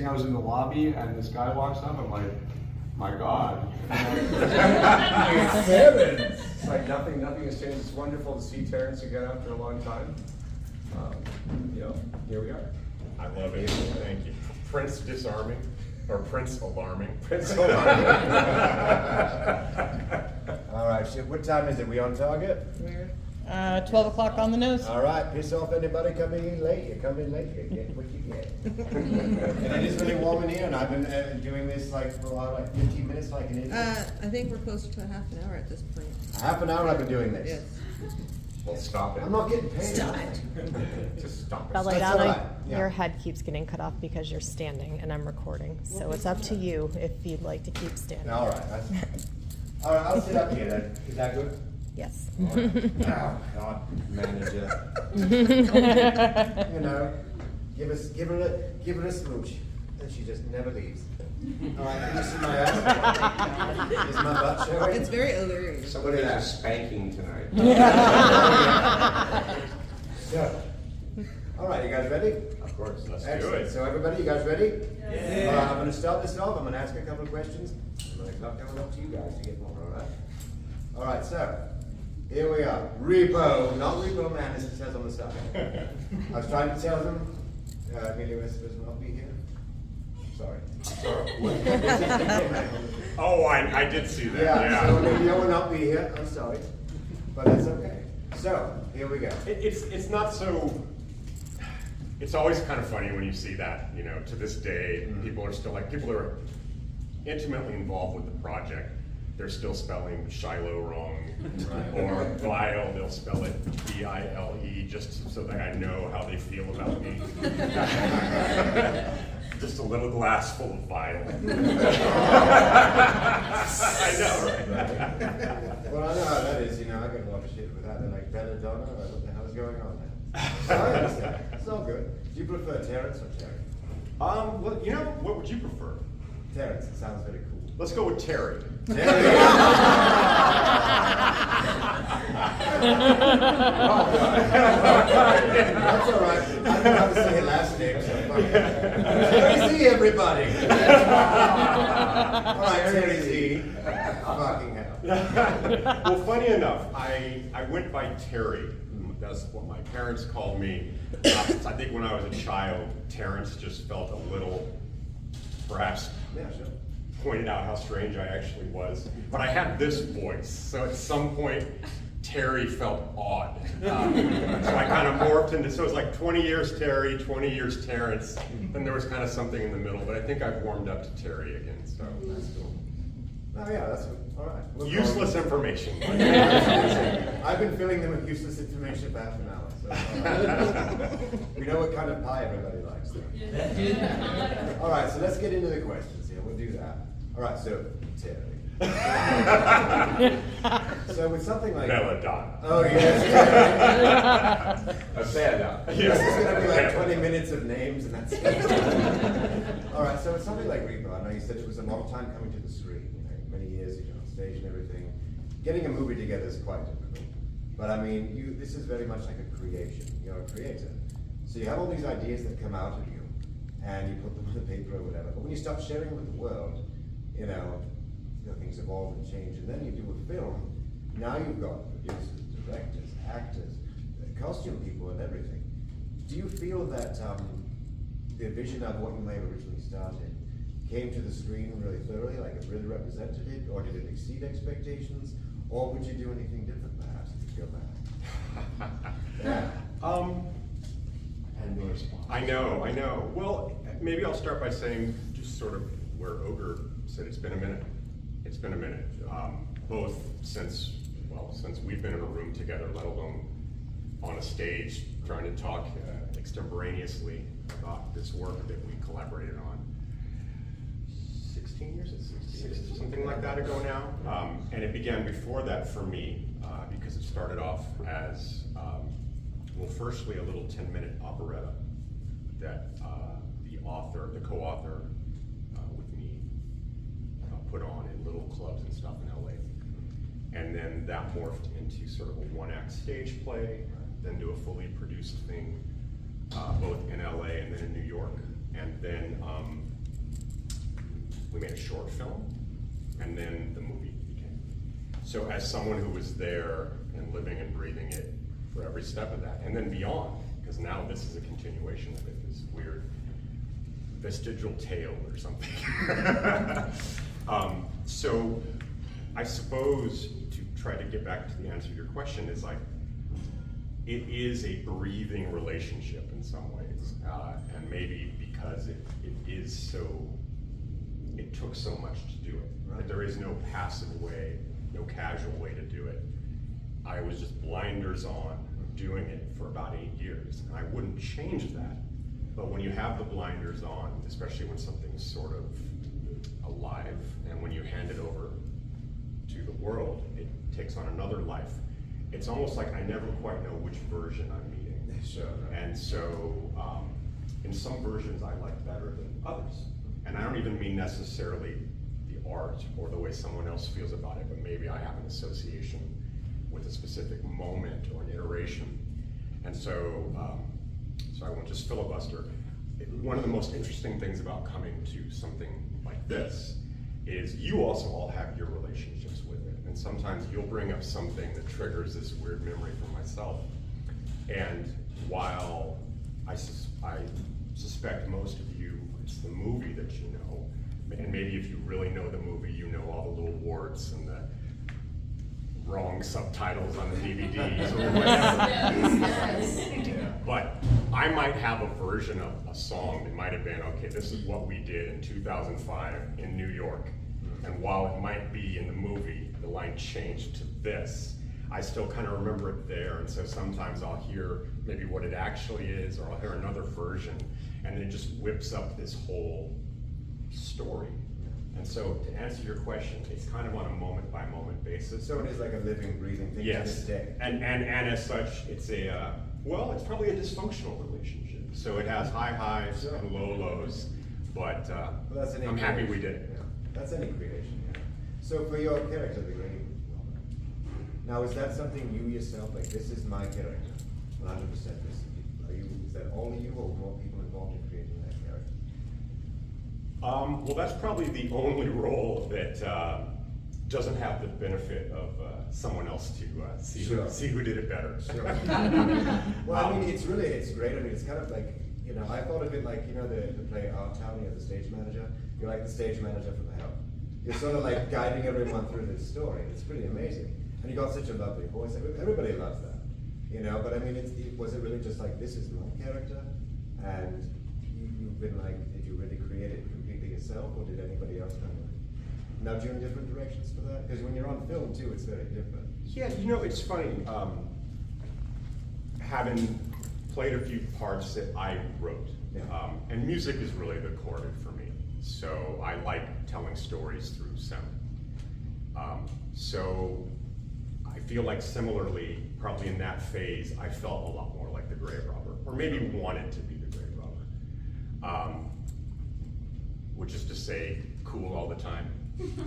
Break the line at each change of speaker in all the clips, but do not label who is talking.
thing, I was in the lobby and this guy walks up, I'm like, my God.
Heavens! It's like nothing has changed. It's wonderful to see Terrance again after a long time. Here we are.
I love it. Thank you. Prince disarming, or Prince alarming.
Prince alarming. All right, shit. What time is it? We on target?
12 o'clock on the nose.
All right, piss off anybody coming in late. You come in late, you get what you get. And it is really warm in here, and I've been doing this like for a while, like 15 minutes, like an idiot.
I think we're closer to a half an hour at this point.
Half an hour I've been doing this.
Yes.
Well, stop it.
I'm not getting paid.
Stop it.
Just stop it.
Belladonna,
all right. Yeah.
your head keeps getting cut off because you're standing and I'm recording. So it's up to you if you'd like to keep standing.
All right. All right, I'll sit up here then. Is that good?
Yes.
Oh, God, manager. Give her a smooch, and she just never leaves. All right, can you see my ass? Is my butt showing?
It's very alluring.
Somebody's just spanking tonight.
So, all right, you guys ready?
Of course, let's do
Excellent.
it.
So everybody, you guys ready? Yeah. All right, I'm going to start this off. I'm going to ask a couple of questions. I'm going to knock down up to you guys to get more, all right? All right, so here we are. Repo, not Repo Man, as it says on the side. I was trying to tell them Amelia Westford will not be here. Sorry.
Oh, I did see that.
Yeah, so Amelia will not be here. I'm sorry. But that's okay. So, here we go.
It's not so. It's always kind of funny when you see that, to this day, people are still people are intimately involved with the project. They're still spelling Shiloh wrong, or Vile, they'll spell it B-I-L-E, just so that I know how they feel about me. Just a little glass full of Vile. I know, right?
Well, I know how that is, I get a lot of shit with that. They're like, Belladonna, or what the hell is going on there? So I understand. It's all good. Do you prefer Terrance or Terry?
Well, what would you prefer?
Terrance, it sounds very cool.
Let's go with Terry.
Terry.
That's
all right. I don't know how to say your last name, so fuck it. Terry Z, everybody. All right, Terry Z. Fucking hell.
Well, funny enough, I went by Terry. That's what my parents called me. I think when I was a child, Terrance just felt a little, perhaps, pointed out how strange I actually was. But I had this voice, so at some point, Terry felt odd. So I kind of morphed into, so it was like 20 years Terry, 20 years Terrance. Then there was kind of something in the middle, but I think I've warmed up to Terry again, so that's cool.
Oh yeah, that's all right.
Useless information.
I've been filling them with useless information for half an hour. So, we know what kind of pie everybody likes. All right, so let's get into the questions here. We'll do that. All right, so Terry. So with something like
Belladonna.
Oh yes,
A Belladonna.
This is going to be like 20 minutes of names, and that's it. All right, so with something like Repo, I know you said it was a long time coming to the screen. Many years, on stage and everything. Getting a movie together is quite difficult. But I mean, this is very much like a creation. You're a creator. So you have all these ideas that come out of you, and you put them on the paper or whatever. But when you start sharing with the world, things evolve and change. And then you do a film. Now you've got producers, directors, actors, costume people, and everything. Do you feel that the vision of what you may have originally started came to the screen really thoroughly, like it really represented it, or did it exceed expectations, or would you do anything different perhaps if you feel that? Yeah.
And your response.
I know. Well, maybe I'll start by saying just sort of where Ogre said it's been a minute. It's been a minute, both since we've been in a room together, let alone on a stage trying to talk extemporaneously about this work that we collaborated on. 16 years, something like that ago now. And it began before that for me, because it started off as, firstly a little 10-minute operetta that the co-author with me put on in little clubs and stuff in LA. And then that morphed into sort of a one-act stage play, then to a fully produced thing, both in LA and then in New York. And then we made a short film, and then the movie became. So as someone who was there and living and breathing it for every step of that, and then beyond, because now this is a continuation of it, this weird vestigial tale or something. So I suppose to try to get back to the answer to your question is like, it is a breathing relationship in some ways, and maybe because it is so, it took so much to do it.
Right.
That there is no passive way, no casual way to do it. I was just blinders on doing it for about 8 years, and I wouldn't change that. But when you have the blinders on, especially when something's sort of alive, and when you hand it over to the world, it takes on another life. It's almost like I never quite know which version I'm meeting.
Sure. Right.
And so, in some versions I like better than others. And I don't even mean necessarily the art or the way someone else feels about it, but maybe I have an association with a specific moment or an iteration. And so, so I won't just filibuster. One of the most interesting things about coming to something like this is you also all have your relationships with it. And sometimes you'll bring up something that triggers this weird memory for myself. And while I suspect most of you, it's the movie that you know, and maybe if you really know the movie, you know all the little warts and the wrong subtitles on the DVDs or whatever. But I might have a version of a song that might have been, okay, this is what we did in 2005 in New York. And while it might be in the movie, the line changed to this, I still kind of remember it there. And so sometimes I'll hear maybe what it actually is, or I'll hear another version, and it just whips up this whole story. And so to answer your question, it's kind of on a moment by moment basis.
So it is like a living, breathing thing to this
Yes,
day.
and as such, it's a, well, it's probably a dysfunctional relationship. So it has high highs
Sure.
and low lows, but
Well, that's any
I'm happy we
creation.
did it.
Yeah. That's any creation, yeah. So for your character, the Grey Woman, now is that something you yourself, like this is my character, 100% this, is that only you or more people involved in creating that character?
Well, that's probably the only role that doesn't have the benefit of someone else to
Sure.
see who did it better.
Sure. Well, I mean, it's great. I mean, it's kind of like, you know, I thought of it like, you know, the play Our Town, you have the stage manager. You're like the stage manager from hell. You're sort of like guiding everyone through this story. It's pretty amazing. And you got such a lovely voice. Everybody loves that, you know. But I mean, was it really just like, this is my character? And you've been like, did you really create it completely yourself, or did anybody else kind of nudge you in different directions for that? Because when you're on film too, it's very different.
Yeah, you know, it's funny. Having played a few parts that I wrote,
Yeah.
and music is really the core of it for me. So I like telling stories through sound. So I feel like similarly, probably in that phase, I felt a lot more like the Grave Robber, or maybe wanted to be the Grave Robber. Which is to say, cool all the time.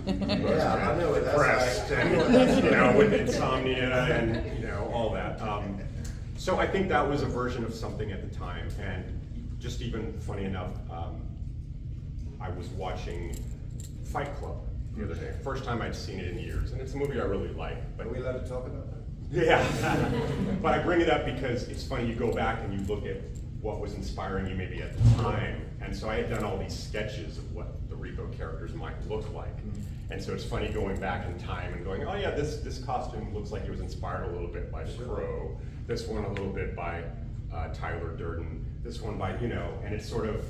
Yeah, I know what that's
Depressed,
like.
and you know, with insomnia and you know all that. So I think that was a version of something at the time, and just even funny enough, I was watching Fight Club the other day. First time I'd seen it in years, and it's a movie I really like. But
Are we allowed to talk about that?
yeah, but I bring it up because it's funny, you go back and you look at what was inspiring you maybe at the time, and so I had done all these sketches of what the Repo characters might look like. And so it's funny going back in time and going, oh yeah, this costume looks like it was inspired a little bit by The Crow, this one a little bit by Tyler Durden, this one by, you know, and it's sort of,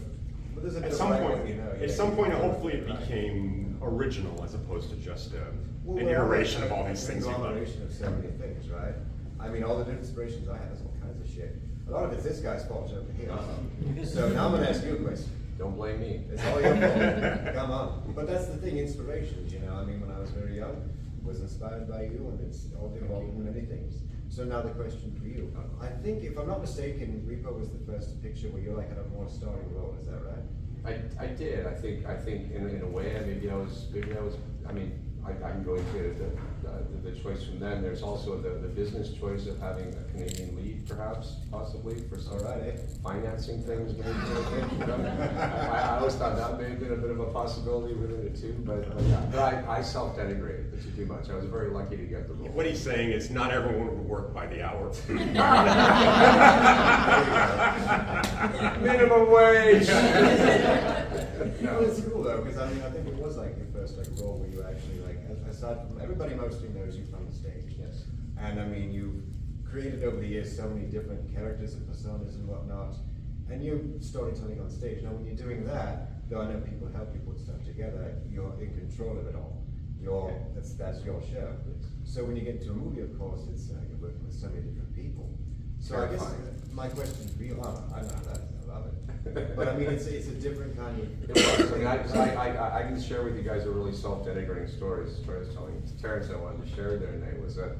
But there's a bit
at
of
some
like,
point,
you know,
at
yeah,
some point,
you-
hopefully it
right.
became original as opposed to just an
Well,
iteration of all
it's
these
a
things you love.
conglomeration of so many things, right? I mean, all the different inspirations I have is all kinds of shit. A lot of it's this guy's fault over here. So now I'm gonna ask you a question.
Don't blame me.
It's all your fault. Come on. But that's the thing, inspirations, you know. I mean, when I was very young, was inspired by you, and it's all involved in many things. So now the question for you. I think, if I'm not mistaken, Repo was the first picture where you like had a more starring role. Is that right?
I did. I think in a way, I mean, I can go into the choice from them. There's also the business choice of having a Canadian lead, perhaps, possibly, for some financing things. Maybe, I always thought that may have been a bit of a possibility within it too, but yeah. But I self-denigrate, which is too much. I was very lucky to get the role.
What he's saying is not everyone would work by the hour.
Minimum wage.
No, it's cool though, because I mean, I think it was like your first like role where you actually like, aside from everybody mostly knows you from the stage.
Yes.
And I mean, you've created over the years so many different characters and personas and whatnot, and you're storytelling on stage. Now, when you're doing that, though I know people help you put stuff together, you're in control of it all. That's your show. So when you get into a movie, of course, it's you're working with so many different people. So I guess my question for you, I know that, I love it. But I mean, it's a different kind of.
It was. I mean, I can share with you guys a really self-denigrating story. The story I was telling Terrance I wanted to share there tonight was that.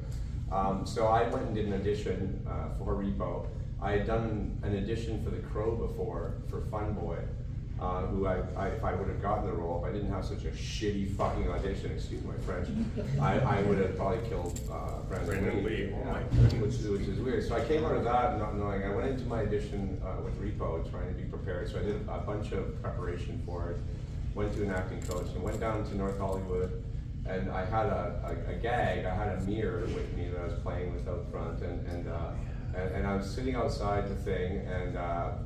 So I went and did an audition for Repo. I had done an audition for The Crow before for Fun Boy, who if I would have gotten the role, if I didn't have such a shitty fucking audition, excuse my French, I would have probably killed Brandon Lee. Oh my goodness. Which is weird. So I came out of that not knowing. I went into my audition with Repo trying to be prepared. So I did a bunch of preparation for it. Went to an acting coach and went down to North Hollywood. And I had a gag. I had a mirror with me that I was playing with out front, and I was sitting outside the thing, and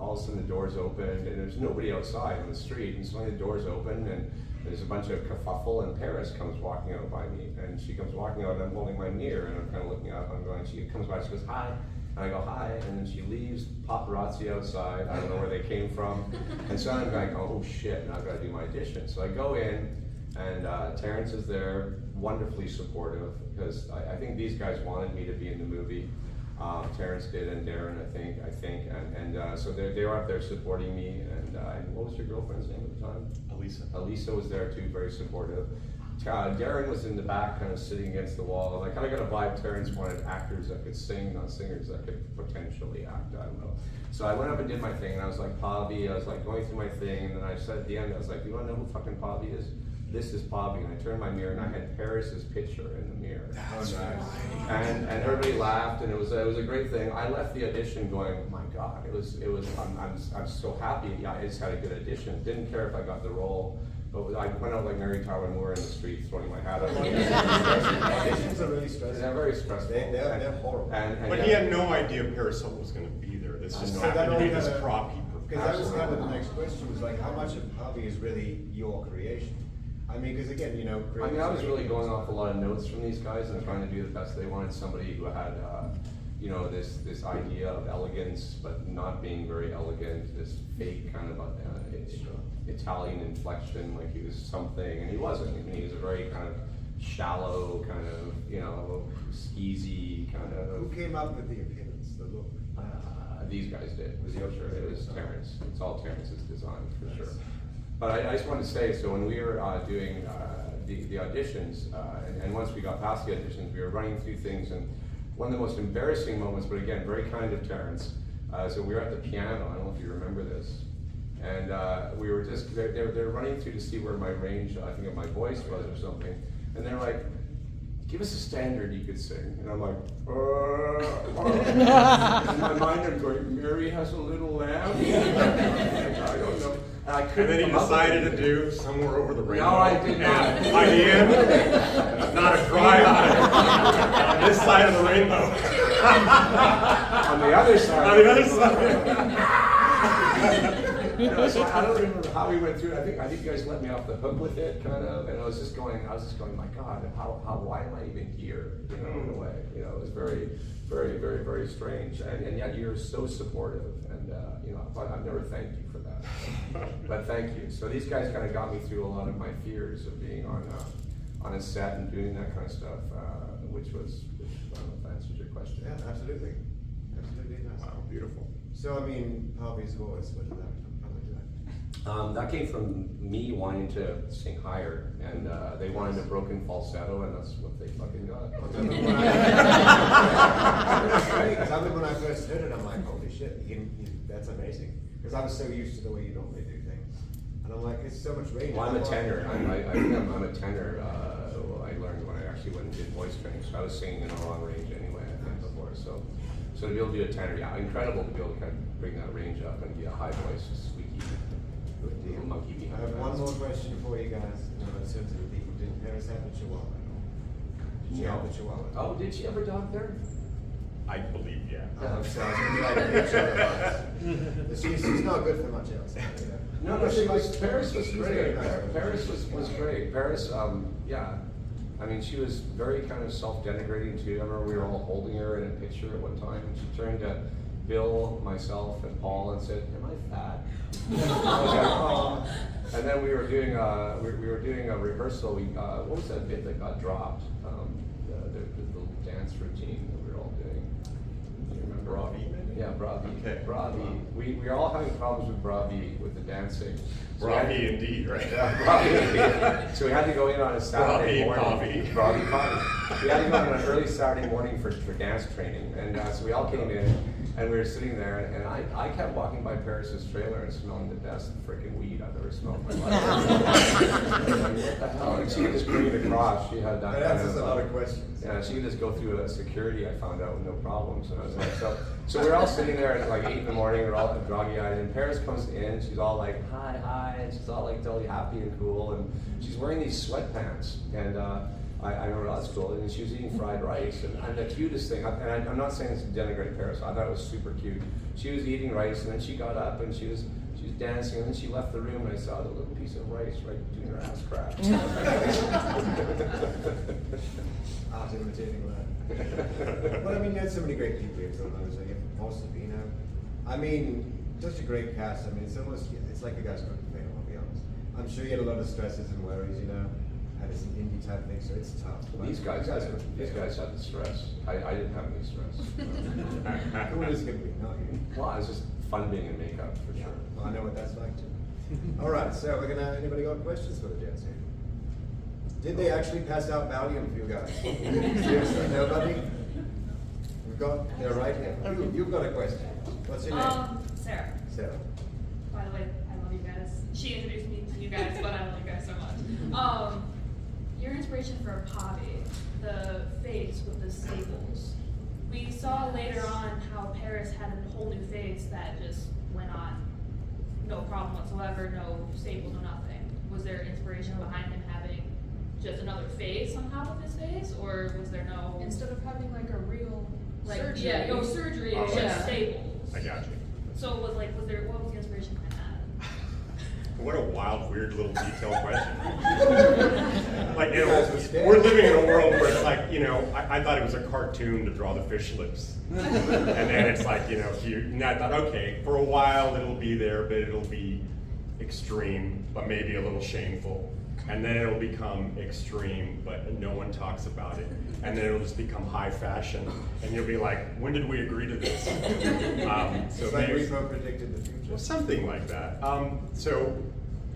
all of a sudden the doors opened, and there's nobody outside on the street, and suddenly the doors open, and there's a bunch of kerfuffle, and Paris comes walking out by me, and she comes walking out, and I'm holding my mirror, and I'm kind of looking up, I'm going, she comes by, she goes, hi, and I go, hi, and then she leaves, paparazzi outside, I don't know where they came from, and so I'm going, oh shit, now I've got to do my audition. So I go in, and Terrance is there, wonderfully supportive, because I think these guys wanted me to be in the movie. Terrance did, and Darren, I think, and so they were up there supporting me. And what was your girlfriend's name at the time?
Elisa.
Elisa was there too, very supportive. Darren was in the back, kind of sitting against the wall. And I kind of got a vibe Terrance wanted actors that could sing, not singers that could potentially act. I don't know. So I went up and did my thing, and I was like, Pavi. I was like going through my thing, and then I said at the end, I was like, do you want to know who fucking Pavi is? This is Pavi, and I turned my mirror, and I had Paris's picture in the mirror.
That's nice.
And everybody laughed, and it was a great thing. I left the audition going, oh my god, it was. I'm so happy. Yeah, I just had a good audition. Didn't care if I got the role, but I went out like Mary Tyler Moore in the street, throwing my hat up.
Auditions are really stressful.
They're very stressful.
They're horrible.
But he had no idea Paris Hilton was going to be there. This just happened to be this prop he prepared.
Because that was kind of the next question, was like, how much of Pavi is really your creation? I mean, because again, you know,
I was really going off a lot of notes from these guys and trying to do the best. They wanted somebody who had, this idea of elegance, but not being very elegant. This fake kind of Italian inflection, like he was something, and he wasn't. I mean, he was a very kind of shallow, kind of skeezy kind of.
Who came up with the appearance, the look?
These guys did. It was Terrance. It's all Terrance's design for sure. But I just wanted to say, so when we were doing the auditions, and once we got past the auditions, we were running through things, and one of the most embarrassing moments, but again, very kind of Terrance, so we were at the piano, I don't know if you remember this, and we were just, they're running through to see where my range, I think of my voice was or something, and they're like, give us a standard you could sing. And I'm like, in my mind I'm going, Mary has a little lamb. I don't know. And
then he decided to do Somewhere Over the Rainbow.
No, I did not.
And by the end, not a dry eye on this side of the rainbow.
On the other side.
On the other side.
So I don't remember how we went through it. I think you guys let me off the hook with it, kind of, and I was just going, my God, why am I even here? In a way, it was very, very, very, very strange, and yet you're so supportive, and I've never thanked you for that, but thank you. So these guys kind of got me through a lot of my fears of being on a set and doing that kind of stuff, which I don't know if that answers your question.
Yeah, absolutely.
Wow, beautiful.
So I mean, Pavi's voice, what did that come from?
That came from me wanting to sing higher, and they wanted a broken falsetto, and that's what they fucking got.
Because I remember when I first heard it, I'm like, holy shit, that's amazing. Because I was so used to the way you normally do things. And I'm like, it's so much range.
Well, I'm a tenor. I think I'm a tenor. I actually went and did voice training. So I was singing in a long range anyway, I think, before. So to be able to do a tenor, yeah, incredible to be able to kind of bring that range up and be a high voice, squeaky little monkey
I
behind.
have one
us.
more question for you guys. In terms of the people, did Terrance have a chihuahua? Did she have a chihuahua?
Oh, did she ever dog there?
I believe, yeah.
So I was gonna be like each other. She's not good for much else.
No, she was. Paris was
She was
great.
very nice.
Paris was great. Paris, yeah. I mean, she was very kind of self-denigrating too. I remember we were all holding her in a picture at one time, and she turned to Bill, myself, and Paul and said, "Am I fat?" I was like, "Oh." And then we were doing a rehearsal. What was that bit that got dropped? The little dance routine that we were all doing. Do you remember?
Bravi?
Yeah, Bravi.
Okay.
Bravi. We were all having problems with Bravi, with the dancing. So we had-
Bravi indeed, right?
Bravi. So we had to go in on a Saturday
Bravi,
morning. Bravi, Bravi. We had to go in on an early Saturday morning for dance training. And so we all came in and we were sitting there, and I kept walking by Paris's trailer and smelling the best freaking weed I've ever smelled in my life. What the hell? And she would just bring it across. She had that
That
kind
answers
of,
a lot of questions.
yeah, she could just go through a security, I found out, with no problems. And I was like, so we're all sitting there at like 8 in the morning, we're all groggy-eyed, and Paris comes in, she's all like, hi, and she's all like totally happy and cool, and she's wearing these sweatpants, and I remember that's cool, and she was eating fried rice, and the cutest thing, and I'm not saying this to denigrate Paris, I thought it was super cute. She was eating rice, and then she got up, and she was dancing, and then she left the room, and I saw the little piece of rice right between her ass cracks.
Art imitating that. Well, I mean, you had so many great people here, so I was like, awesome, you know. I mean, such a great cast. I mean, it's like a guy's cooking thing, I'll be honest. I'm sure you had a lot of stresses and worries, you know. And it's an indie type thing, so it's tough.
These guys had the stress. I didn't have any stress.
Who is going to be? Not you.
Well, it was just fun being in makeup, for sure.
Well, I know what that's like too. All right, so we're gonna. Anybody got questions for the gents here? Did they actually pass out Valium for you guys? Seriously, nobody? They're right here. You've got a question. What's your name?
Sarah.
Sarah.
By the way, I love you guys. She introduced me to you guys, but I love you guys so much. Your inspiration for Pavi, the face with the staples. We saw later on how Paris had a whole new face that just went on, no problem whatsoever, no staples, no nothing. Was there inspiration behind him having just another face on top of his face, or was there no?
Instead of having like a real
Like,
surgery.
yeah, no surgery, it was
Oh,
just
yeah.
staples.
I got you.
So it was like, what was the inspiration behind that?
What a wild, weird little detailed question. Like, you
You guys were
know,
scared.
we're living in a world where it's like, you know, I thought it was a cartoon to draw the fish lips. And then it's like, you know, cute. And I thought, okay, for a while it'll be there, but it'll be extreme, but maybe a little shameful. And then it'll become extreme, but no one talks about it. And then it'll just become high fashion. And you'll be like, when did we agree to this? So
It's like
maybe-
Repo predicted the future.
well, something like that. So,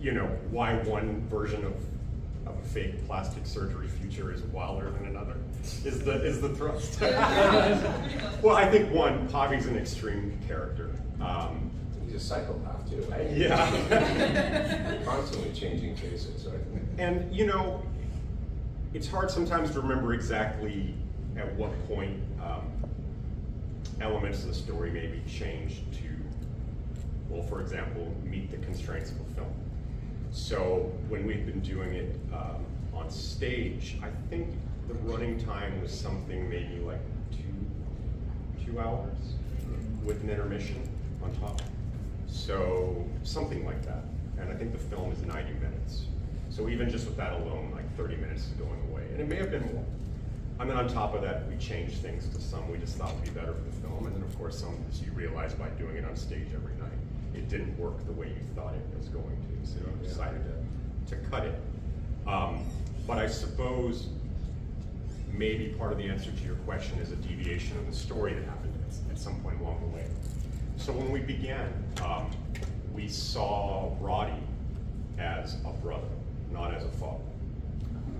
you know, why one version of a fake plastic surgery future is wilder than another is the thrust. Well, I think one, Pavi's an extreme character.
He's a psychopath too, right?
Yeah.
Constantly changing faces, right?
And you know, it's hard sometimes to remember exactly at what point elements of the story maybe changed to, well, for example, meet the constraints of a film. So when we've been doing it on stage, I think the running time was something maybe like two hours with an intermission on top. So something like that. And I think the film is 90 minutes. So even just with that alone, like 30 minutes is going away. And it may have been more. And then on top of that, we changed things to some we just thought would be better for the film. And then of course some as you realize by doing it on stage every night, it didn't work the way you thought it was going to. So you decided to cut it. But I suppose maybe part of the answer to your question is a deviation of the story that happened at some point along the way. So when we began, we saw Roddy as a brother, not as a father.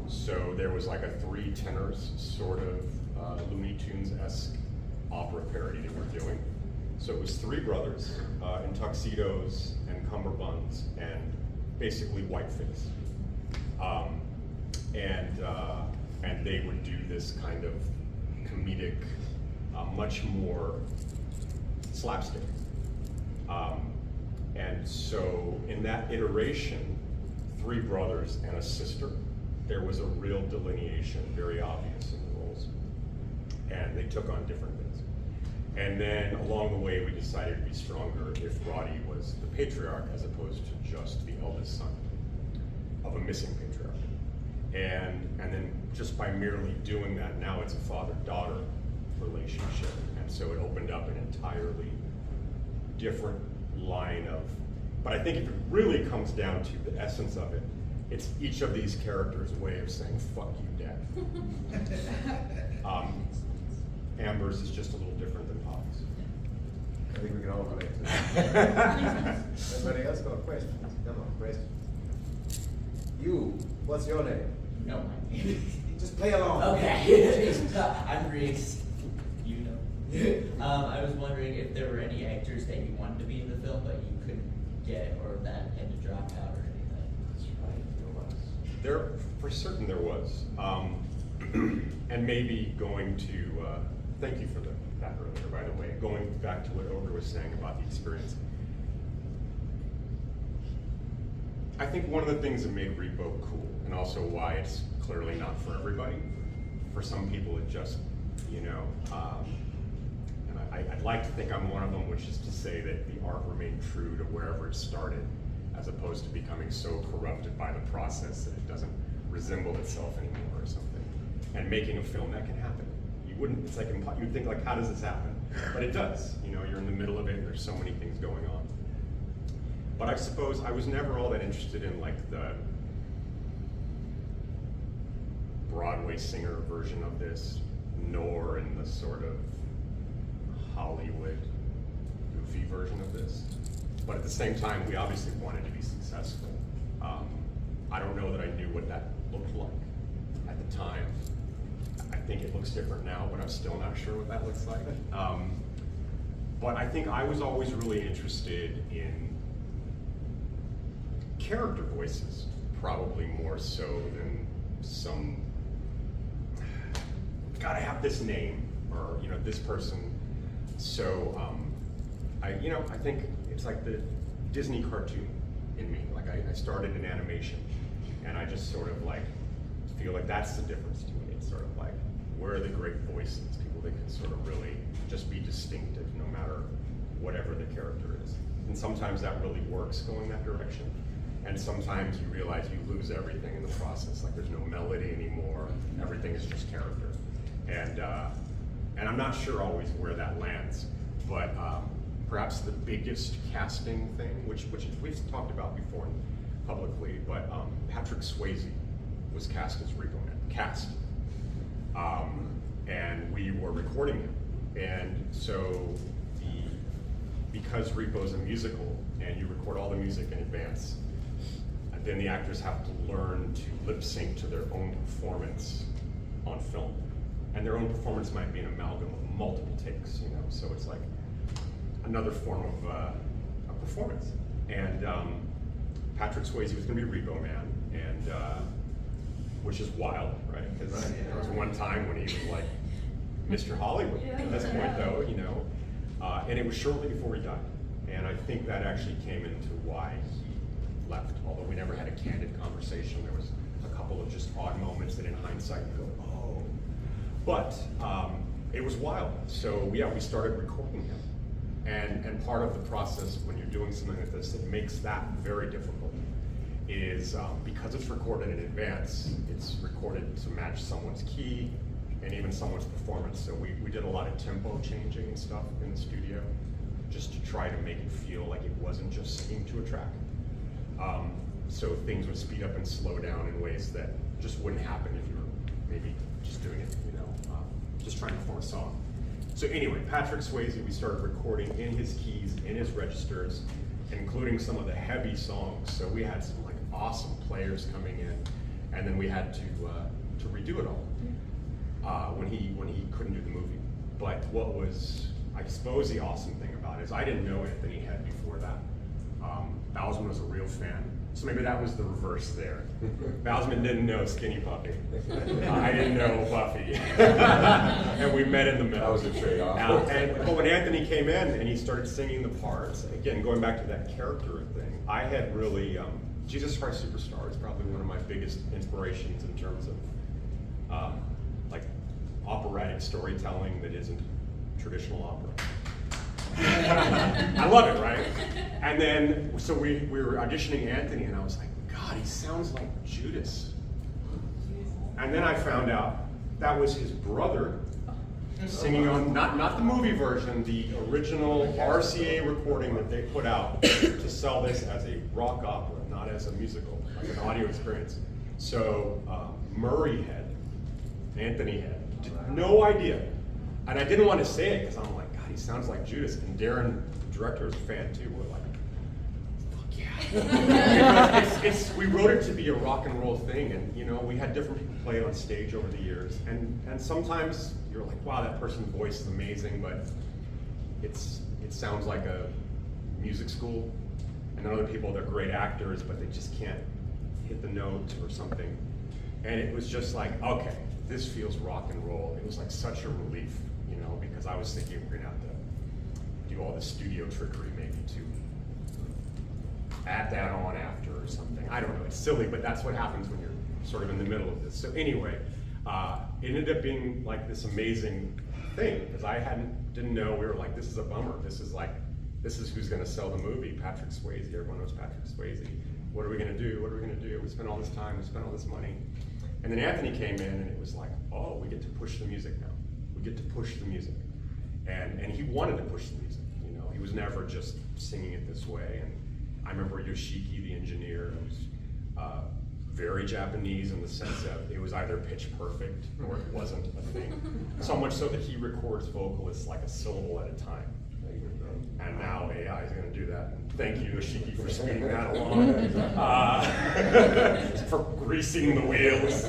So there was like a three tenors sort of Looney Tunes-esque opera parody that we're doing. So it was three brothers in tuxedos and cummerbunds and basically whiteface. and they would do this kind of comedic, much more slapstick. And so in that iteration, 3 brothers and a sister, there was a real delineation, very obvious in the roles. And they took on different things. And then along the way, we decided to be stronger if Roddy was the patriarch as opposed to just the eldest son of a missing patriarch. And then just by merely doing that, now it's a father-daughter relationship. And so it opened up an entirely different line of, but I think if it really comes down to the essence of it, it's each of these characters' way of saying, fuck you, Dad. Amber's is just a little different than Poppy's.
I think we can all relate to that. Anybody else got questions? Come on, questions. You, what's your name?
No.
Just play along.
Okay. I'm Reese. You know. I was wondering if there were any actors that you wanted to be in the film but you couldn't get or that had to drop out or anything.
That's right,
There, for certain there was. And maybe going to, thank you for that earlier, by the way, going back to what Ogre was saying about the experience. I think one of the things that made Repo cool, and also why it's clearly not for everybody, for some people it just, you know, and I'd like to think I'm one of them, which is to say that the art remained true to wherever it started, as opposed to becoming so corrupted by the process that it doesn't resemble itself anymore or something. And making a film, that can happen. You wouldn't, it's like, you'd think like, how does this happen? But it does, you know, you're in the middle of it and there's so many things going on. But I suppose I was never all that interested in like the Broadway singer version of this, nor in the sort of Hollywood goofy version of this. But at the same time, we obviously wanted to be successful. I don't know that I knew what that looked like at the time. I think it looks different now, but I'm still not sure what that looks like. But I think I was always really interested in character voices, probably more so than some, gotta have this name, or you know, this person. So I think it's like the Disney cartoon in me. Like I started in animation, and I just sort of like feel like that's the difference to me. It's sort of like, where are the great voices, people that can sort of really just be distinctive no matter whatever the character is. And sometimes that really works going that direction. And sometimes you realize you lose everything in the process. Like there's no melody anymore. Everything is just character. And I'm not sure always where that lands, but perhaps the biggest casting thing, which we've talked about before publicly, but Patrick Swayze was cast as Repo Man. And we were recording him. And so because Repo's a musical and you record all the music in advance, then the actors have to learn to lip sync to their own performance on film. And their own performance might be an amalgam of multiple takes, you know, so it's like another form of a performance. And Patrick Swayze was gonna be Repo Man, and which is wild, right? Because there was one time when he was like Mr. Hollywood at this point though, you know, and it was shortly before he died. And I think that actually came into why he left, although we never had a candid conversation. There was a couple of just odd moments that in hindsight you go, oh. But it was wild. So yeah, we started recording him. And part of the process when you're doing something like this that makes that very difficult is because it's recorded in advance, it's recorded to match someone's key and even someone's performance. So we did a lot of tempo changing and stuff in the studio just to try to make it feel like it wasn't just singing to a track. So things would speed up and slow down in ways that just wouldn't happen if you were maybe just doing it, you know, just trying to form a song. So anyway, Patrick Swayze, we started recording in his keys, in his registers, including some of the heavy songs. So we had some like awesome players coming in, and then we had to redo it all when he couldn't do the movie. But what was, I suppose, the awesome thing about it is I didn't know Anthony Head before that. Bowsman was a real fan. So maybe that was the reverse there. Bowsman didn't know Skinny Puppy. I didn't know Buffy. And we met in the middle.
That was a trade-off.
But when Anthony came in and he started singing the parts, again, going back to that character thing, I had really, Jesus Christ Superstar is probably one of my biggest inspirations in terms of like operatic storytelling that isn't traditional opera. I love it, right? And then, so we were auditioning Anthony, and I was like, God, he sounds like Judas. And then I found out that was his brother singing on, not the movie version, the original RCA recording that they put out to sell this as a rock opera, not as a musical, like an audio experience. So Murray had, Anthony had, no idea. And I didn't want to say it because I'm like, God, he sounds like Judas. And Darren, the director, is a fan too. We're like, fuck yeah. Because we wrote it to be a rock and roll thing, and you know, we had different people play it on stage over the years. And sometimes you're like, wow, that person's voice is amazing, but it sounds like a music school. And then other people, they're great actors, but they just can't hit the note or something. And it was just like, okay, this feels rock and roll. It was like such a relief, you know, because I was thinking we're gonna have to do all this studio trickery maybe to add that on after or something. I don't know, it's silly, but that's what happens when you're sort of in the middle of this. So anyway, it ended up being like this amazing thing, because I didn't know, we were like, this is a bummer. This is who's gonna sell the movie, Patrick Swayze. Everyone knows Patrick Swayze. What are we gonna do? What are we gonna do? We spent all this time, we spent all this money. And then Anthony came in, and it was like, oh, we get to push the music now. We get to push the music. And he wanted to push the music, you know. He was never just singing it this way. And I remember Yoshiki, the engineer, was very Japanese in the sense that it was either pitch perfect or it wasn't a thing. So much so that he records vocalists like a syllable at a time. And now AI is going to do that. And thank you, Yoshiki, for speeding that along, for greasing the wheels.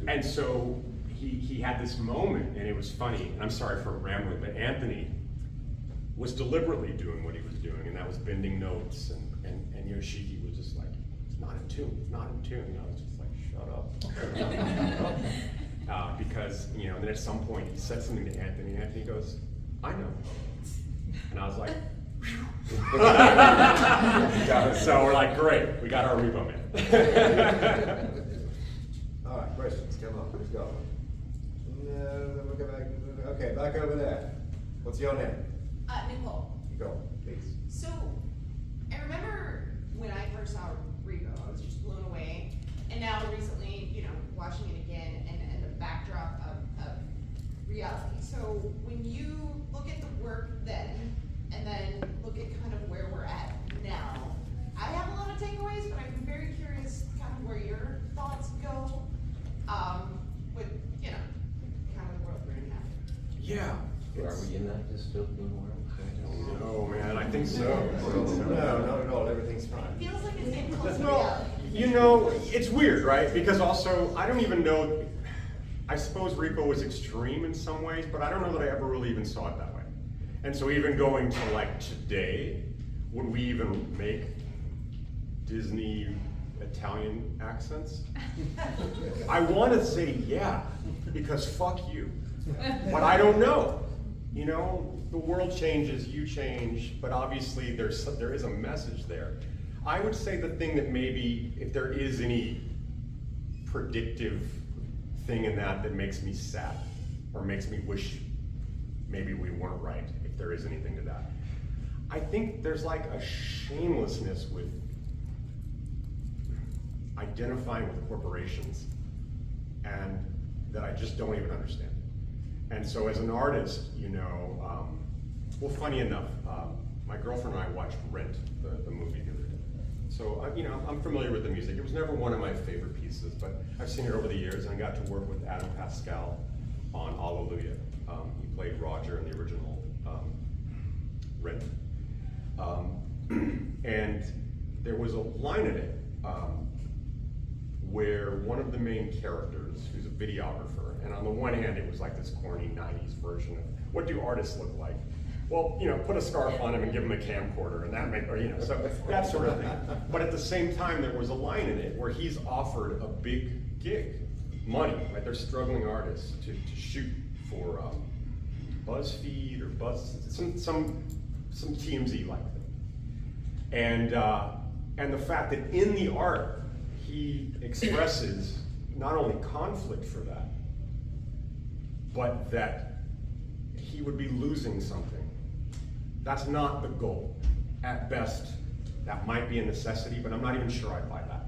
And so he had this moment, and it was funny. And I'm sorry for rambling, but Anthony was deliberately doing what he was doing, and that was bending notes. And Yoshiki was just like, it's not in tune, it's not in tune. And I was just like, shut up. Because, you know, then at some point he said something to Anthony, and Anthony goes, I know. And I was like, so we're like, great, we got our Repo man.
All right, questions, come on, let's go. No, we'll go back. Okay, back over there. What's your name?
Nicole.
You go, please.
So, I remember when I first saw Repo, I was just blown away. And now recently, you know, watching it again and the backdrop of reality. So when you look at the work then, and then look at kind of where we're at now, I have a lot of takeaways, but I'm very curious kind of where your thoughts go with, you know, kind of the world we're in now.
Yeah.
Are we in that dystopian world?
No, man, I think so.
No, not at all. Everything's fine.
It feels like it's getting close to
Well,
reality.
you know, it's weird, right? Because also, I don't even know, I suppose Repo was extreme in some ways, but I don't know that I ever really even saw it that way. And so even going to like today, would we even make Disney Italian accents? I want to say yeah, because fuck you. But I don't know. You know, the world changes, you change, but obviously there is a message there. I would say the thing that maybe, if there is any predictive thing in that makes me sad, or makes me wish maybe we weren't right, if there is anything to that. I think there's like a shamelessness with identifying with corporations, and that I just don't even understand. And so as an artist, you know, well, funny enough, my girlfriend and I watched Rent, the movie the other day. So, you know, I'm familiar with the music. It was never one of my favorite pieces, but I've seen it over the years, and I got to work with Adam Pascal on Hallelujah. He played Roger in the original Rent. And there was a line in it where one of the main characters, who's a videographer, and on the one hand it was like this corny 90s version of what do artists look like? Well, put a scarf on him and give him a camcorder, and that so that sort of thing. But at the same time, there was a line in it where he's offered a big gig, money, right? They're struggling artists to shoot for BuzzFeed or some TMZ like thing, and the fact that in the art he expresses not only conflict for that, but that he would be losing something. That's not the goal. At best, that might be a necessity, but I'm not even sure I buy that.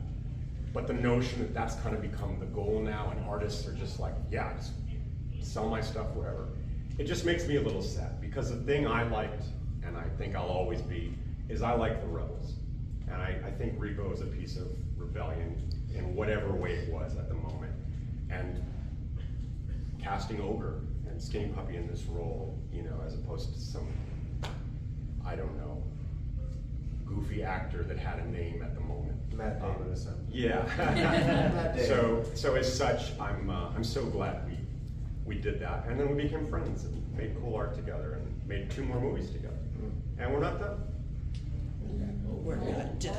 But the notion that that's kind of become the goal now, and artists are just like, yeah, just sell my stuff, whatever. It just makes me a little sad, because the thing I liked, and I think I'll always be, is I like the Rebels. And I think Repo is a piece of rebellion in whatever way it was at the moment. And casting Ogre and Skinny Puppy in this role, as opposed to some, I don't know, goofy actor that had a name at the moment.
Matt Damon or something.
Yeah.
Matt Damon.
So as such, I'm so glad we did that, and then we became friends and made cool art together and made 2 more movies together. And we're not done.
We're not done.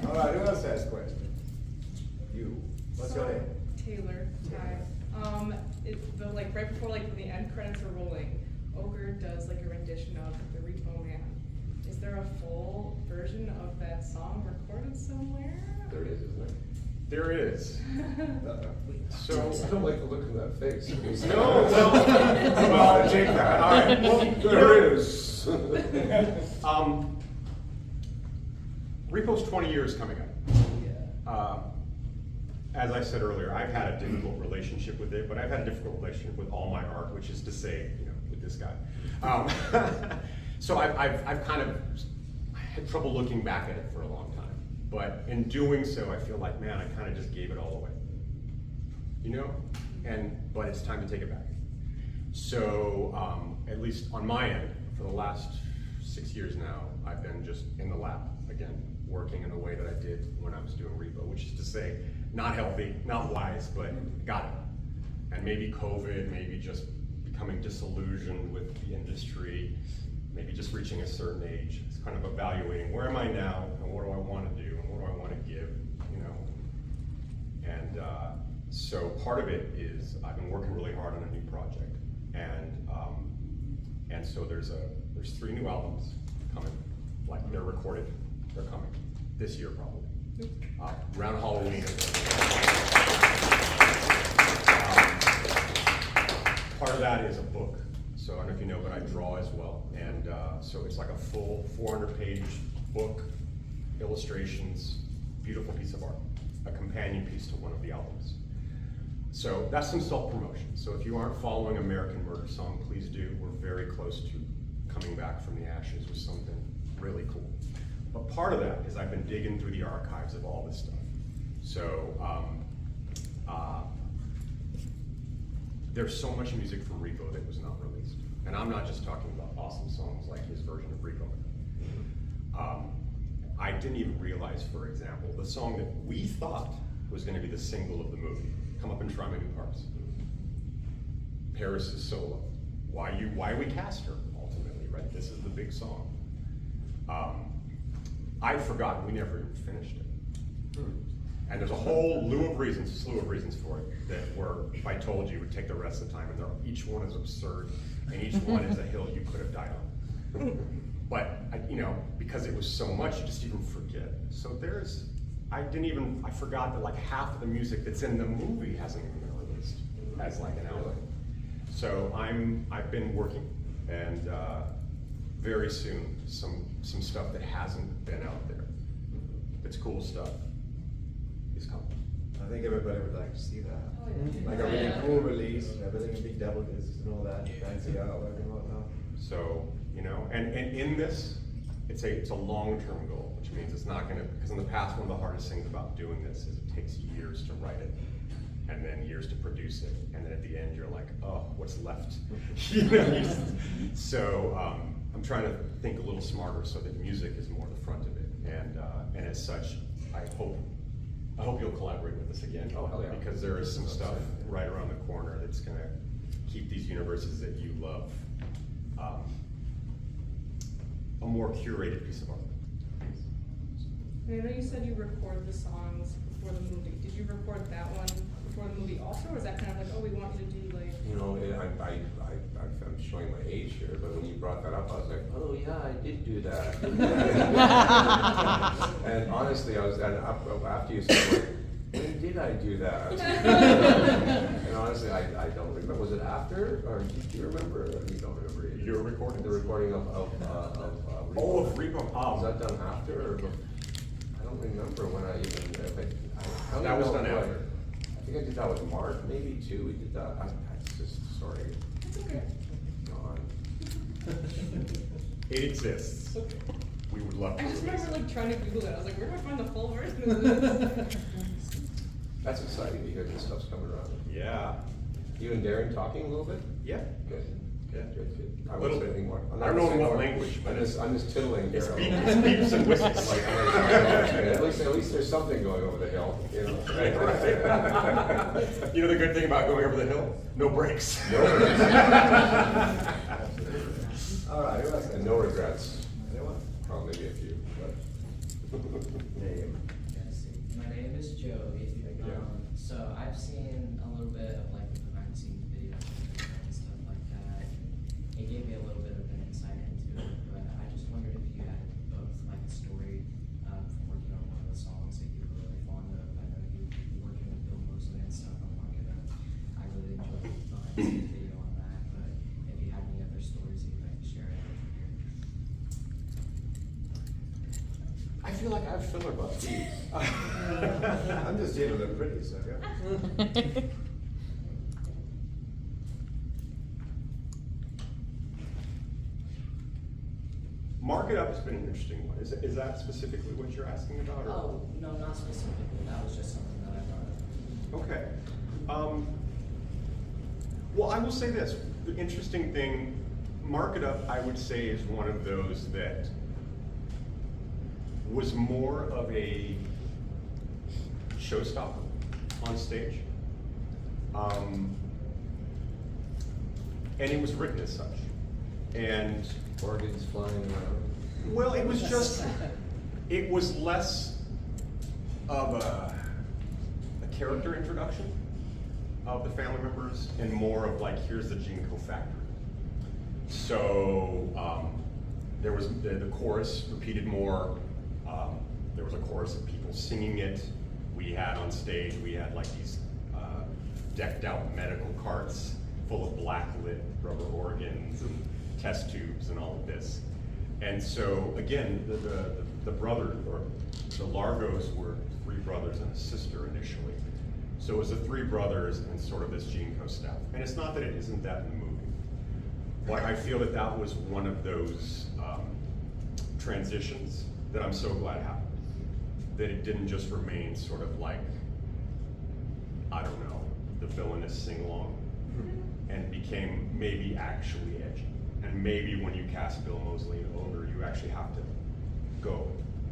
All right, who else has questions? You. What's your name?
Taylor. Hi. Right before when the end credits are rolling, Ogre does a rendition of the Repo Man. Is there a full version of that song recorded somewhere?
There is, isn't there?
There is. So
I don't like the look of that face.
No, well, take that. All right. Well,
There is.
Repo's 20 years coming up. As I said earlier, I've had a difficult relationship with it, but I've had a difficult relationship with all my art, which is to say, with this guy. So I've kind of had trouble looking back at it for a long time. But in doing so, I feel like, man, I kind of just gave it all away. But it's time to take it back. So, at least on my end, for the last 6 years now, I've been just in the lab again, working in the way that I did when I was doing Repo, which is to say, not healthy, not wise, but got it. And maybe COVID, maybe just becoming disillusioned with the industry, maybe just reaching a certain age. It's kind of evaluating, where am I now, and what do I want to do, and what do I want to give, And so part of it is I've been working really hard on a new project, and so there's 3 new albums coming, they're recorded, they're coming this year probably. Around Halloween. Part of that is a book. So I don't know if you know, but I draw as well. And so it's like a full 400-page book, illustrations, beautiful piece of art, a companion piece to one of the albums. So that's some self-promotion. So if you aren't following American Murder Song, please do. We're very close to coming back from the ashes with something really cool. But part of that is I've been digging through the archives of all this stuff. So there's so much music from Repo that was not released. And I'm not just talking about awesome songs like his version of Repo. I didn't even realize, for example, the song that we thought was going to be the single of the movie, Come Up and Try My New Parts. Paris' solo. Why we cast her, ultimately, right? This is the big song. I'd forgotten we never even finished it. And there's a whole slew of reasons for it that were, if I told you, would take the rest of the time, and each one is absurd, and each one is a hill you could have died on. But, because it was so much, you just even forget. So I forgot that half of the music that's in the movie hasn't even been released as an album. So I've been working, and very soon, some stuff that hasn't been out there. It's cool stuff. Is coming.
I think everybody would like to see that.
Oh, yeah.
Like a really cool release, and everything would be double discs and all that, fancy artwork and whatnot.
So, and in this, it's a long-term goal, which means it's not gonna, because in the past, one of the hardest things about doing this is it takes years to write it, and then years to produce it, and then at the end, you're like, oh, what's left? So, I'm trying to think a little smarter so that music is more the front of it, and as such, I hope you'll collaborate with us again.
Oh, hell yeah.
Because there is some stuff right around the corner that's gonna keep these universes that you love a more curated piece of art.
And I know you said you record the songs before the movie. Did you record that one before the movie also, or is that kind of like, oh, we want you to do like?
You know, I'm showing my age here, but when you brought that up, I was like, oh yeah, I did do that. And honestly, after you said, like, when did I do that? And honestly, I don't remember. Was it after, or do you remember? You don't remember either.
Your recording?
The recording of
Repo.
Repo.
Oh, of Repo.
Was that done after, or before? I don't remember when I even.
That was done after.
I think I did that with Mark, maybe too. We did that. It's just sorry.
It's okay.
Gone.
It exists.
Okay.
We would love to
I just
release
remember
it.
like trying to Google it. I was like, where do I find the full version of this?
That's exciting because this stuff's coming around.
Yeah.
You and Darren talking a little bit?
Yeah.
Good.
Yeah.
Good.
A
I won't
little
say
bit.
anything more.
I don't know in what language, but
I'm just tittling.
It's
Darren.
beeps and whistles.
Like, at least there's something going over the hill, you know.
You know the good thing about going over the hill? No brakes.
No regrets. All right, who else? And no regrets. Anyone? Well, maybe a few, but. Name.
Yes, my name is Joey. So I've seen a little bit of like the behind the scenes videos and stuff like that. It gave me a little bit of an insight into it, but I just wondered if you had both like a story from working on one of the songs that you were really fond of. I know you were working with Bill Mosley and stuff on Mark It Up. I really enjoyed the behind the scenes video on that, but if you had any other stories that you'd like to share, I'd like to hear.
I feel like I have filler butts.
I'm just dealing with pretty, so yeah.
Mark It Up has been an interesting one. Is that specifically what you're asking about? Or?
Oh, no, not specifically. That was just something that I thought of.
Okay. Well, I will say this. The interesting thing, Mark It Up, I would say, is one of those that was more of a showstopper on stage. And it was written as such. And
Organs flying around.
well, it was just, it was less of a character introduction of the family members and more of like, here's the Jinko factory. So there was the chorus repeated more. There was a chorus of people singing it. We had on stage, we had like these decked out medical carts full of black lit rubber organs and test tubes and all of this. And so again, the brother, or the Largos were three brothers and a sister initially. So it was the three brothers and sort of this Jinko stuff. And it's not that it isn't that in the movie. But I feel that that was one of those transitions that I'm so glad happened. That it didn't just remain sort of like, I don't know, the villainous sing-along, and became maybe actually edgy. And maybe when you cast Bill Mosley and Ogre, you actually have to go,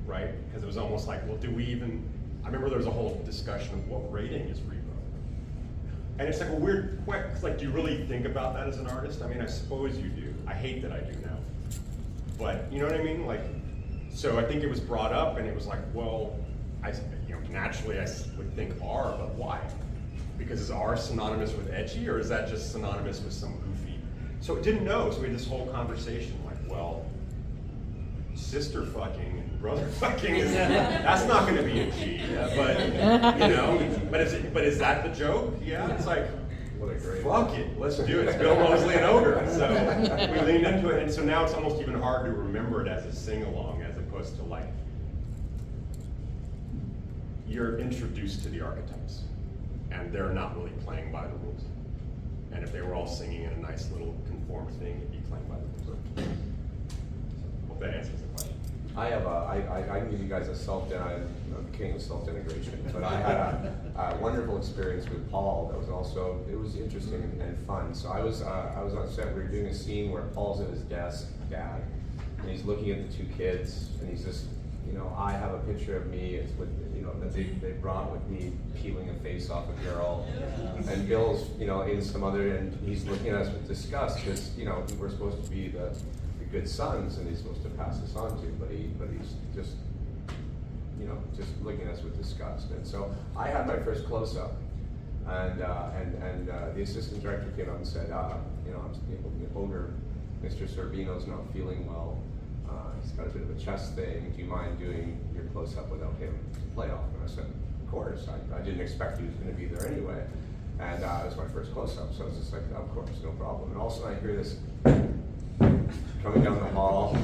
right? Because it was almost like, well, do we even, I remember there was a whole discussion of what rating is Repo? And it's like a weird question, like, do you really think about that as an artist? I mean, I suppose you do. I hate that I do now. But, you know what I mean? Like, so I think it was brought up and it was like, well, naturally I would think R, but why? Because is R synonymous with edgy, or is that just synonymous with some goofy? So it didn't know, so we had this whole conversation like, well, sister fucking and brother fucking, that's not gonna be a G, but, you know, but is that the joke? Yeah, it's like,
What a great.
fuck it, let's do it. It's Bill Mosley and Ogre. So we leaned into it, and so now it's almost even hard to remember it as a sing-along as opposed to like, you're introduced to the archetypes, and they're not really playing by the rules. And if they were all singing in a nice little conformed thing, it'd be playing by the rules. Hope that answers the question.
I have I can give you guys a king of self-denigration, but I had a wonderful experience with Paul that was also, it was interesting and fun. So I was on set, we were doing a scene where Paul's at his desk, dad, and he's looking at the two kids, and he's just, you know, I have a picture of me, it's with, you know, that they brought with me peeling a face off a girl. And Bill's, you know, in some other, and he's looking at us with disgust, because, you know, we're supposed to be the good sons, and he's supposed to pass this on to, but he's just, you know, just looking at us with disgust. And so I had my first close-up, and the assistant director came up and said, you know, Ogre, Mr. Sorbino's not feeling well. He's got a bit of a chest thing. Do you mind doing your close-up without him to play off? And I said, of course. I didn't expect he was going to be there anyway. And it was my first close-up, so I was just like, of course, no problem. And all of a sudden I hear this coming down the hall.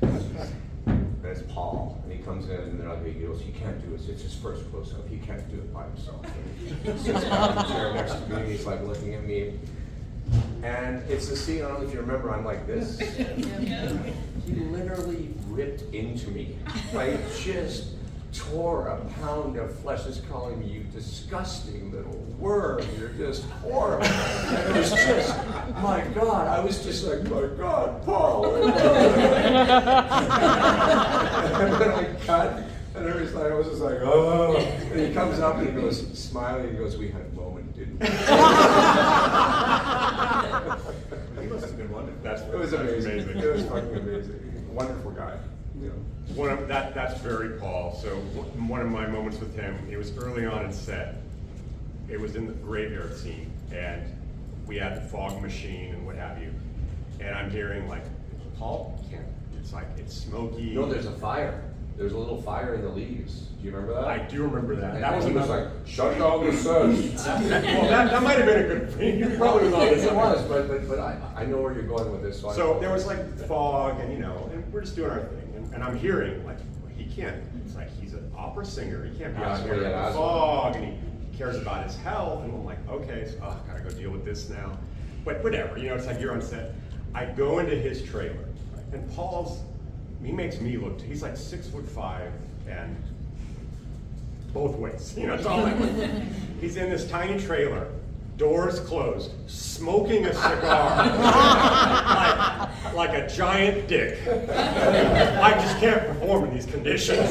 And it's Paul, and he comes in, and he goes, he can't do it. It's his first close-up. He can't do it by himself. And he sits down in the chair next to me, and he's like looking at me. And it's the scene, I don't know if you remember, I'm like this. He literally ripped into me. Like, just tore a pound of flesh, just calling me, you disgusting little worm, you're just horrible. And it was just, my God, I was just like, my God, Paul. And then I cut, and it was like, I was just like, oh. And he comes up and he goes, smiling, he goes, we had a moment, didn't we?
He must have been wonderful.
It was amazing. It was fucking amazing. Wonderful guy. You know.
That's very Paul. So one of my moments with him, it was early on in set. It was in the graveyard scene, and we had the fog machine and what have you. And I'm hearing like, Paul can't. It's like it's smoky.
No, there's a fire. There's a little fire in the leaves. Do you remember that?
I do remember that.
And
That was
like, shut down the sun.
Well, that might have been a good thing. You probably was on
It was, but I know where you're going with this.
So there was like fog, and you know, and we're just doing our thing, and I'm hearing like he can't. It's like he's an opera singer. He can't be out here in the fog, and he cares about his health. And I'm like, okay, so I gotta go deal with this now. But whatever, you know, it's like you're on set. I go into his trailer, and he makes me look. He's like 6'5" and both ways. You know, it's all like he's in this tiny trailer, doors closed, smoking a cigar, like a giant dick. I just can't perform in these conditions.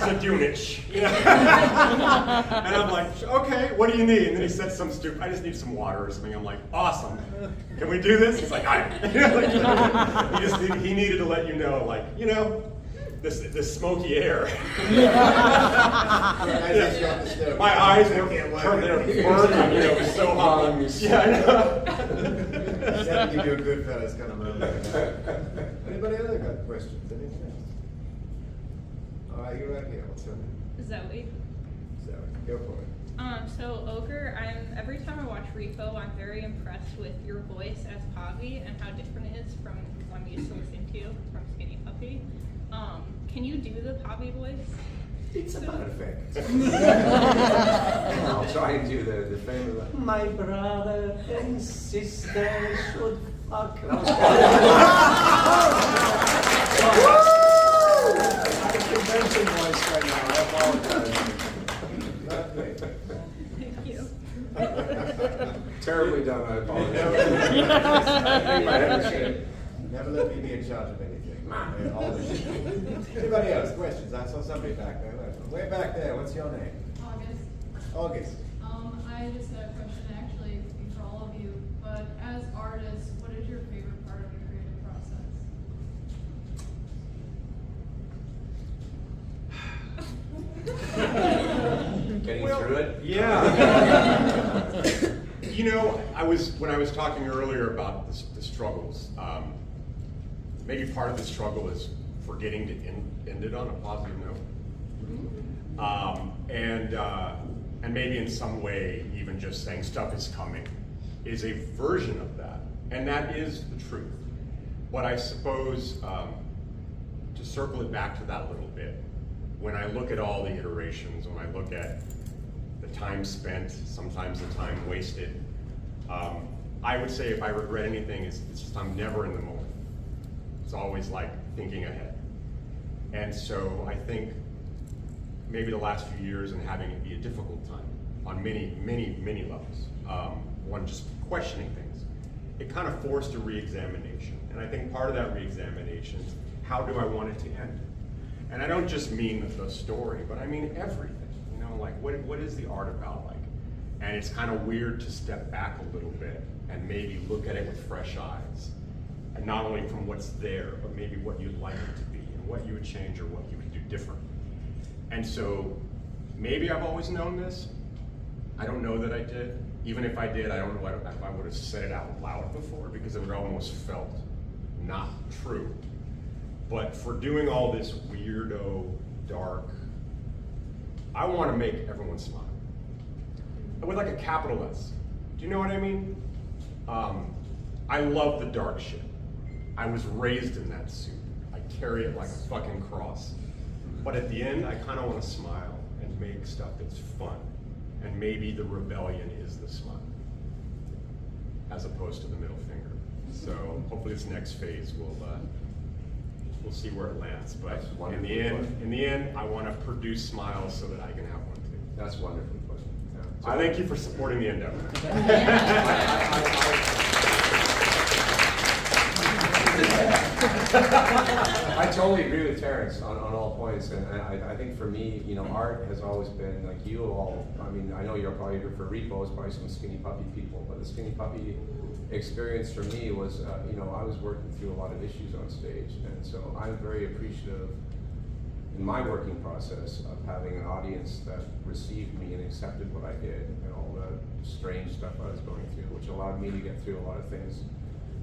Zdunich. You know? And I'm like, okay, what do you need? And then he said some stupid, I just need some water or something. I'm like, awesome. Can we do this? He's like, he needed to let you know, like, you know, this smoky air. My eyes were turned, they were burning, you know, it was so hot. Yeah, I know.
Does that give you a good fellas kind of moment? Anybody else got questions? Anything else? All right, you're right here. What's your name?
Zoe.
Zoe, go for it.
So Ogre, every time I watch Repo, I'm very impressed with your voice as Pavi and how different it is from what I'm used to listening to from Skinny Puppy. Can you do the Pavi voice?
It's about effect.
I'll try and do the famous, my brother and sister should fuck. That was I'm a convention voice right now, I apologize.
Thank you.
Terribly done, I apologize.
Never let me be in charge of anything. Anybody else? Questions? I saw somebody back there. Way back there. What's your name?
August.
August.
I just had a question actually for all of you, but as artists, what is your favorite part of the creative process?
Getting through it?
Yeah. You know, when I was talking earlier about the struggles, maybe part of the struggle is forgetting to end it on a positive note. And maybe in some way, even just saying stuff is coming is a version of that. And that is the truth. But I suppose, to circle it back to that a little bit, when I look at all the iterations, when I look at the time spent, sometimes the time wasted, I would say if I regret anything, it's just I'm never in the moment. It's always like thinking ahead. And so I think maybe the last few years and having it be a difficult time on many, many, many levels. One, just questioning things. It kind of forced a re-examination. And I think part of that re-examination how do I want it to end? And I don't just mean the story, but I mean everything. You know, like what is the art about like? And it's kind of weird to step back a little bit and maybe look at it with fresh eyes. And not only from what's there, but maybe what you'd like it to be and what you would change or what you would do different. And so maybe I've always known this. I don't know that I did. Even if I did, I don't know if I would have said it out loud before because it would almost felt not true. But for doing all this weirdo, dark, I want to make everyone smile. With like a capital S. Do you know what I mean? I love the dark shit. I was raised in that suit. I carry it like a fucking cross. But at the end, I kind of want to smile and make stuff that's fun. And maybe the rebellion is the smile, as opposed to the middle finger. So hopefully this next phase we'll see where it lands. But in the end, I want to produce smiles so that I can have one too.
That's wonderfully put. Yeah.
I thank you for supporting the endeavor.
I totally agree with Terrance on all points, and I think for me, you know, art has always been like you all. I mean, I know you're probably here for Repo, probably some Skinny Puppy people, but the Skinny Puppy experience for me was, you know, I was working through a lot of issues on stage, and so I'm very appreciative in my working process of having an audience that received me and accepted what I did and all the strange stuff I was going through, which allowed me to get through a lot of things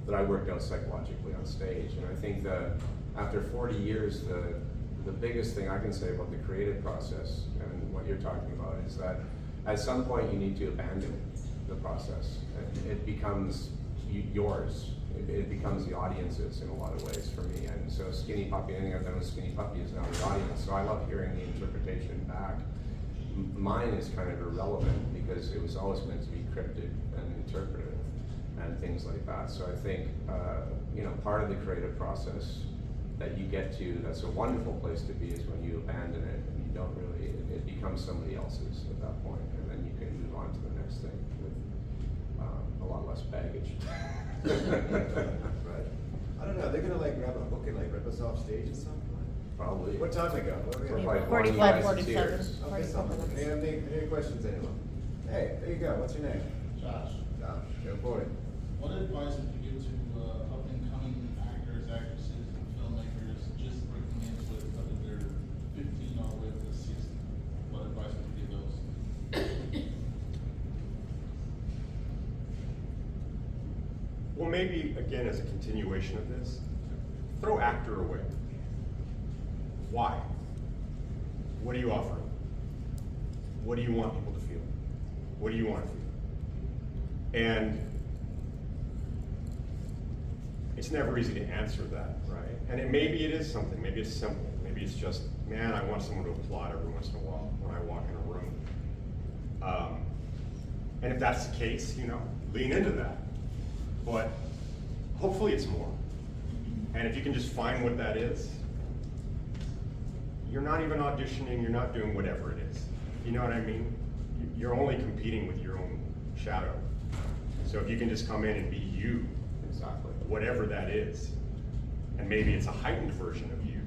that I worked out psychologically on stage. And I think that after 40 years, the biggest thing I can say about the creative process and what you're talking about is that at some point you need to abandon the process. It becomes yours. It becomes the audience's in a lot of ways for me. And so Skinny Puppy, anything I've done with Skinny Puppy is now the audience. So I love hearing the interpretation back. Mine is kind of irrelevant because it was always meant to be cryptic and interpretive and things like that. So I think, you know, part of the creative process that you get to, that's a wonderful place to be, is when you abandon it and you don't really, it becomes somebody else's at that point, and then you can move on to the next thing with a lot less baggage.
Right. I don't know, they're gonna like grab a hook and like rip us off stage at some point?
Probably.
What time we got? What are we
We're
at?
probably
45,
20 minutes
47.
tears.
Okay, so any questions, anyone? Hey, there you go, what's your name?
Josh,
Josh, go for it.
what advice would you give to up-and-coming actors, actresses, and filmmakers just breaking into it, whether they're 15 all the way up to 60? What advice would you give those?
Well, maybe, again, as a continuation of this, throw actor away. Why? What are you offering? What do you want people to feel? What do you want to feel? And it's never easy to answer that, right? And maybe it is something, maybe it's simple. Maybe it's just, man, I want someone to applaud every once in a while when I walk in a room. And if that's the case, you know, lean into that. But hopefully it's more. And if you can just find what that is, you're not even auditioning, you're not doing whatever it is. You know what I mean? You're only competing with your own shadow. So if you can just come in and be you,
Exactly.
whatever that is, and maybe it's a heightened version of you.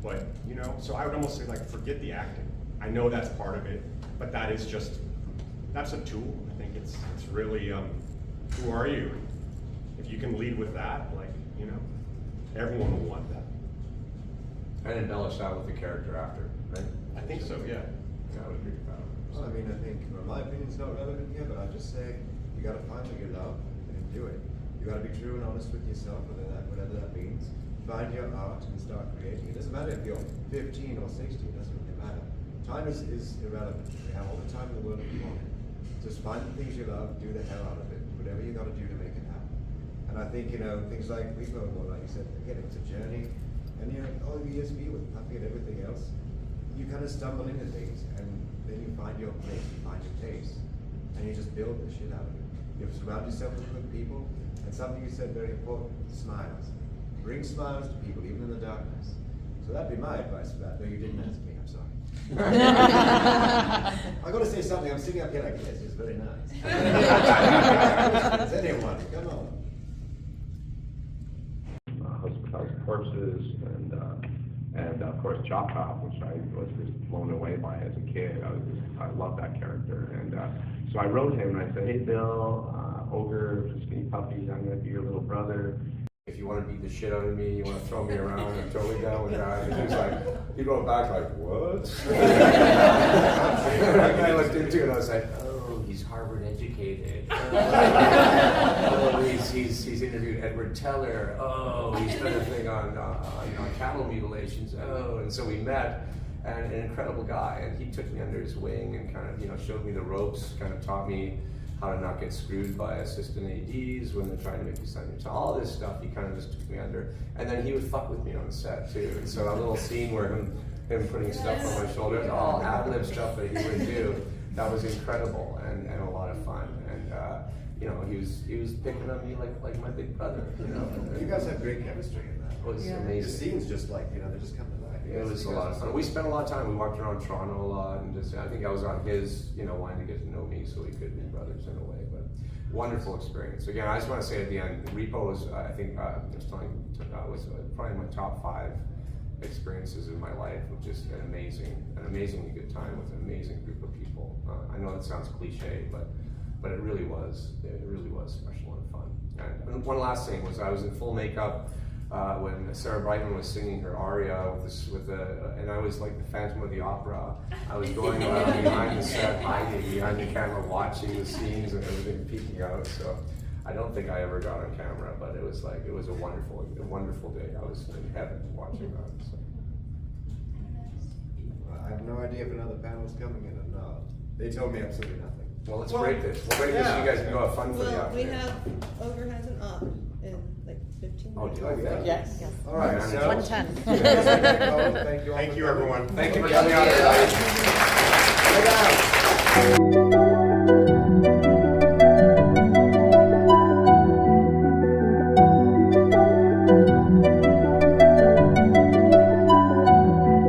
But, you know, so I would almost say, like, forget the acting. I know that's part of it, but that is just, that's a tool. I think it's really, who are you? If you can lead with that, like, you know, everyone will want that.
And embellish that with the character after, right?
I think so, yeah.
Yeah, I would agree with that.
Well, I mean, I think, well, my opinion's not relevant here, but I just say, you gotta find what you love and do it. You gotta be true and honest with yourself, whatever that means. Find your art and start creating. It doesn't matter if you're 15 or 60, it doesn't really matter. Time is irrelevant. We have all the time in the world if you want it. Just find the things you love, do the hell out of it. Whatever you gotta do to make it happen. And I think, you know, things like Repo, well, like you said, again, it's a journey. And you know, all the years be with Puppy and everything else, you kind of stumble into things, and then you find your place, you find your taste, and you just build the shit out of it. You surround yourself with good people, and something you said very important, smiles. Bring smiles to people, even in the darkness. So that'd be my advice for that, though you didn't ask me, I'm sorry. I gotta say something, I'm sitting up here like this, it's very nice. Is anyone, come on.
Hospitality. corpses, and of course Chop Top, which I was just blown away by as a kid. I loved that character, and so I wrote him and I said, hey Bill, Ogre, Skinny Puppy, I'm gonna be your little brother. If you want to beat the shit out of me, you want to throw me around, I'm totally down with that. And he was like, he wrote back like, what? And I looked into it and I was like, oh, he's Harvard educated. Oh, he's interviewed Edward Teller. Oh, he's done a thing on cattle mutilations. Oh, and so we met, and an incredible guy, and he took me under his wing and kind of, showed me the ropes, kind of taught me how to not get screwed by assistant ADs when they're trying to make you sign your time. All this stuff, he kind of just took me under. And then he would fuck with me on the set too. And so a little scene where him putting stuff on my shoulders, all ad-lib stuff that he would do, that was incredible and a lot of fun. And he was picking on me like my big brother.
You guys have great chemistry in that.
It was
The
amazing.
scenes just like, they just come to life.
It was a lot of fun. We spent a lot of time. We walked around Toronto a lot, and I think I was on his, wanting to get to know me, so we could be brothers in a way. But wonderful experience. Again, I just want to say at the end, Repo was, I think, was probably my top 5 experiences in my life. Of just an amazingly good time with an amazing group of people. I know that sounds cliche, but it really was. It really was special and fun. And one last thing was I was in full makeup. When Sarah Brightman was singing her aria and I was like the Phantom of the Opera. I was going around behind the set, hiding behind the camera, watching the scenes and everything, peeking out. So I don't think I ever got on camera, but it was a wonderful day. I was in heaven watching that. So.
I have no idea if another panel's coming in or not. They told me absolutely nothing.
Well, let's break this. We'll break this so you guys can go have fun for the
Well, we
afternoon.
have, Ogre has an op in like 15
Oh,
minutes.
do I?
Yes.
All right, so.
1:10.
Thank you all.
Thank you, everyone.
Thank you for coming out, everybody.